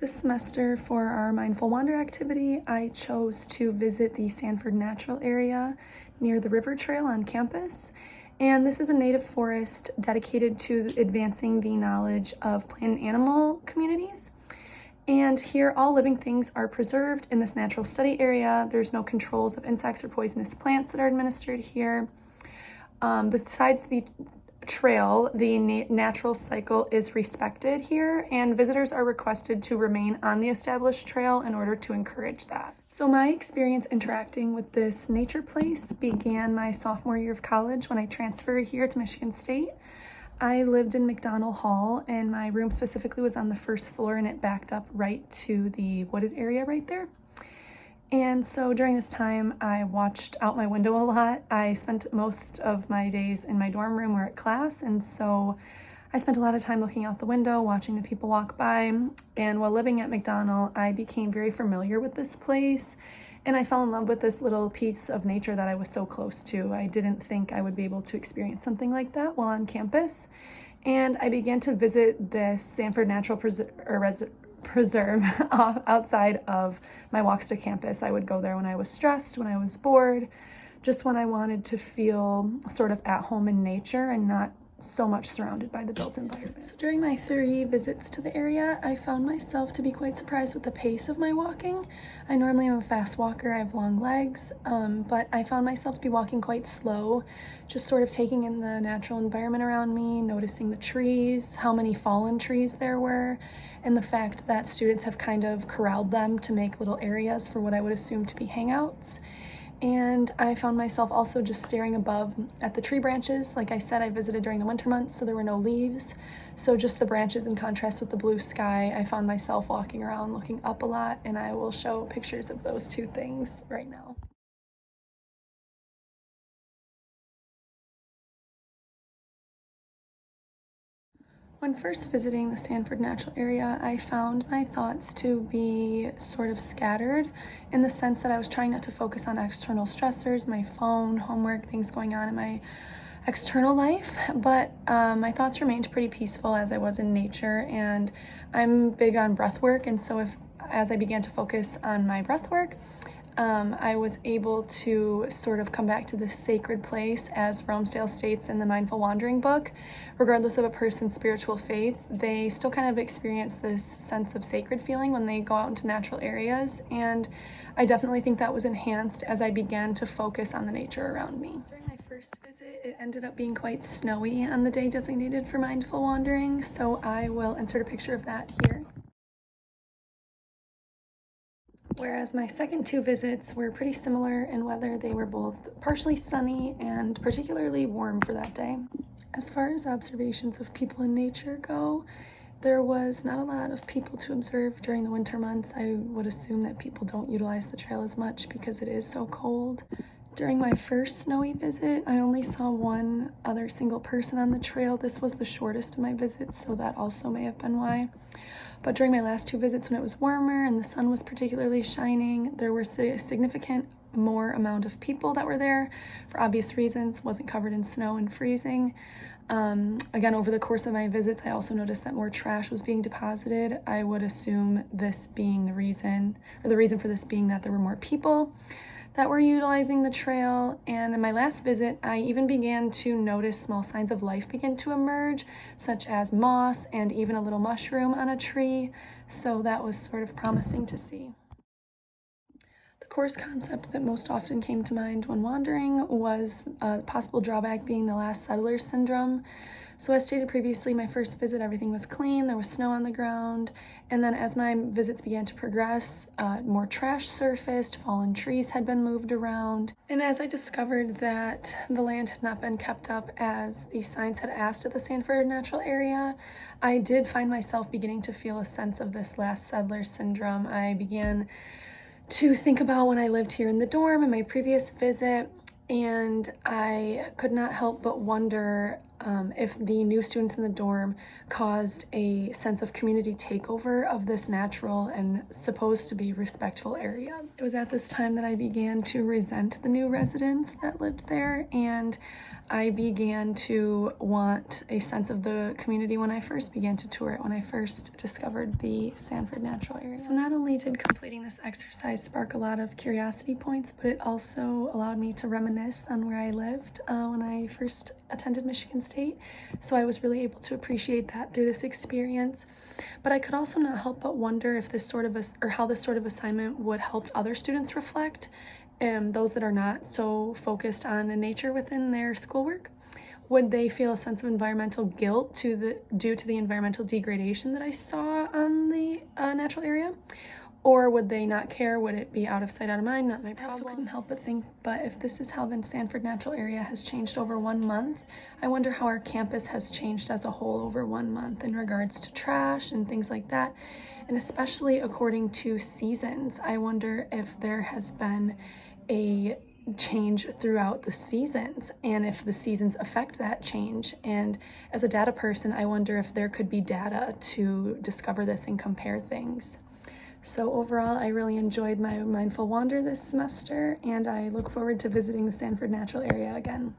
This semester for our Mindful Wander activity, I chose to visit the Sanford natural area near the river trail on campus. And this is a native forest dedicated to advancing the knowledge of plant and animal communities. And here, all living things are preserved in this natural study area. There's no controls of insects or poisonous plants that are administered here. Besides the trail, the natural cycle is respected here, and visitors are requested to remain on the established trail in order to encourage that. So my experience interacting with this nature place began my sophomore year of college when I transferred here to Michigan State. I lived in McDonald Hall, and my room specifically was on the first floor, and it backed up right to the wooded area right there. And so during this time, I watched out my window a lot. I spent most of my days in my dorm room or at class, and so I spent a lot of time looking out the window, watching the people walk by. And while living at McDonald, I became very familiar with this place, and I fell in love with this little piece of nature that I was so close to. I didn't think I would be able to experience something like that while on campus. And I began to visit this Sanford Natural Preserve outside of my walks to campus. I would go there when I was stressed, when I was bored, just when I wanted to feel sort of at home in nature and not so much surrounded by the built environment. So during my 3 visits to the area, I found myself to be quite surprised with the pace of my walking. I normally am a fast walker, I have long legs, but I found myself to be walking quite slow, just sort of taking in the natural environment around me, noticing the trees, how many fallen trees there were, and the fact that students have kind of corralled them to make little areas for what I would assume to be hangouts. And I found myself also just staring above at the tree branches. Like I said, I visited during the winter months, so there were no leaves. So just the branches in contrast with the blue sky, I found myself walking around looking up a lot, and I will show pictures of those 2 things right now. When first visiting the Sanford natural area, I found my thoughts to be sort of scattered in the sense that I was trying not to focus on external stressors, my phone, homework, things going on in my external life, but my thoughts remained pretty peaceful as I was in nature, and I'm big on breath work, and so as I began to focus on my breath work, I was able to sort of come back to this sacred place, as Romsdale states in the Mindful Wandering book. Regardless of a person's spiritual faith, they still kind of experience this sense of sacred feeling when they go out into natural areas, and I definitely think that was enhanced as I began to focus on the nature around me. During my first visit, it ended up being quite snowy on the day designated for mindful wandering, so I will insert a picture of that here. Whereas my second 2 visits were pretty similar in weather. They were both partially sunny and particularly warm for that day. As far as observations of people in nature go, there was not a lot of people to observe during the winter months. I would assume that people don't utilize the trail as much because it is so cold. During my first snowy visit, I only saw one other single person on the trail. This was the shortest of my visits, so that also may have been why. But during my last 2 visits, when it was warmer and the sun was particularly shining, there were a significant more amount of people that were there for obvious reasons. Wasn't covered in snow and freezing. Again, over the course of my visits, I also noticed that more trash was being deposited. I would assume this being the reason, or the reason for this being that there were more people that were utilizing the trail. And in my last visit, I even began to notice small signs of life begin to emerge, such as moss and even a little mushroom on a tree. So that was sort of promising to see. The course concept that most often came to mind when wandering was a possible drawback being the last settler syndrome. So as stated previously, my first visit, everything was clean, there was snow on the ground, and then as my visits began to progress, more trash surfaced, fallen trees had been moved around, and as I discovered that the land had not been kept up as the signs had asked at the Sanford natural area, I did find myself beginning to feel a sense of this last settler syndrome. I began to think about when I lived here in the dorm in my previous visit, and I could not help but wonder if the new students in the dorm caused a sense of community takeover of this natural and supposed to be respectful area. It was at this time that I began to resent the new residents that lived there, and I began to want a sense of the community when I first began to tour it, when I first discovered the Sanford natural area. So not only did completing this exercise spark a lot of curiosity points, but it also allowed me to reminisce on where I lived when I first attended Michigan State. So I was really able to appreciate that through this experience. But I could also not help but wonder if this sort of how this sort of assignment would help other students reflect, those that are not so focused on the nature within their schoolwork. Would they feel a sense of environmental guilt due to the environmental degradation that I saw on the natural area? Or would they not care? Would it be out of sight, out of mind? Not my problem. I also couldn't help but think, but if this is how the Sanford natural area has changed over 1 month, I wonder how our campus has changed as a whole over 1 month in regards to trash and things like that. And especially according to seasons, I wonder if there has been a change throughout the seasons and if the seasons affect that change. And as a data person, I wonder if there could be data to discover this and compare things. So overall, I really enjoyed my mindful wander this semester, and I look forward to visiting the Sanford natural area again.